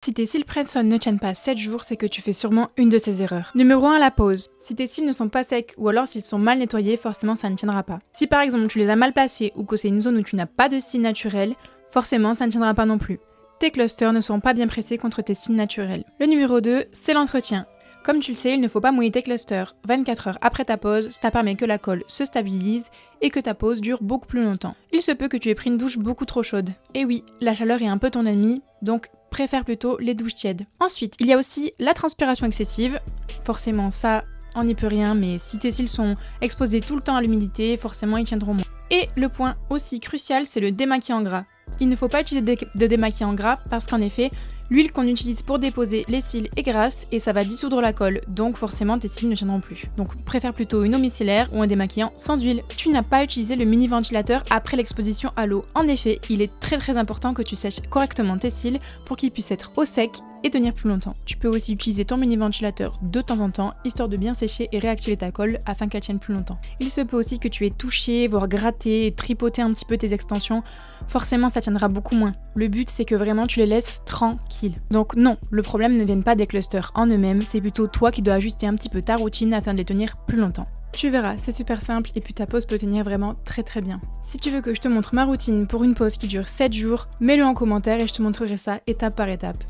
Si tes cils press-on ne tiennent pas 7 jours, c'est que tu fais sûrement une de ces erreurs. Numéro 1, la pose. Si tes cils ne sont pas secs ou alors s'ils sont mal nettoyés, forcément ça ne tiendra pas. Si par exemple tu les as mal placés ou que c'est une zone où tu n'as pas de cils naturels, forcément ça ne tiendra pas non plus. Tes clusters ne seront pas bien pressés contre tes cils naturels. Le numéro 2, c'est l'entretien. Comme tu le sais, il ne faut pas mouiller tes clusters 24 heures après ta pose, ça permet que la colle se stabilise et que ta pose dure beaucoup plus longtemps. Il se peut que tu aies pris une douche beaucoup trop chaude. Et oui, la chaleur est un peu ton ennemi, donc préfère plutôt les douches tièdes. Ensuite, il y a aussi la transpiration excessive. Forcément ça, on n'y peut rien, mais si tes cils sont exposés tout le temps à l'humidité, forcément ils tiendront moins. Et le point aussi crucial, c'est le démaquillant gras. Il ne faut pas utiliser de démaquillant gras parce qu'en effet, l'huile qu'on utilise pour déposer les cils est grasse et ça va dissoudre la colle, donc forcément tes cils ne tiendront plus. Donc préfère plutôt une eau micellaire ou un démaquillant sans huile. Tu n'as pas utilisé le mini ventilateur après l'exposition à l'eau. En effet, il est très important que tu sèches correctement tes cils pour qu'ils puissent être au sec et tenir plus longtemps. Tu peux aussi utiliser ton mini ventilateur de temps en temps, histoire de bien sécher et réactiver ta colle afin qu'elle tienne plus longtemps. Il se peut aussi que tu aies touché, voire gratté et tripoté un petit peu tes extensions. Forcément, ça tiendra beaucoup moins. Le but, c'est que vraiment tu les laisses tranquilles. Donc non, le problème ne vient pas des clusters en eux-mêmes, c'est plutôt toi qui dois ajuster un petit peu ta routine afin de les tenir plus longtemps. Tu verras, c'est super simple et puis ta pose peut tenir vraiment très bien. Si tu veux que je te montre ma routine pour une pose qui dure 7 jours, mets-le en commentaire et je te montrerai ça étape par étape.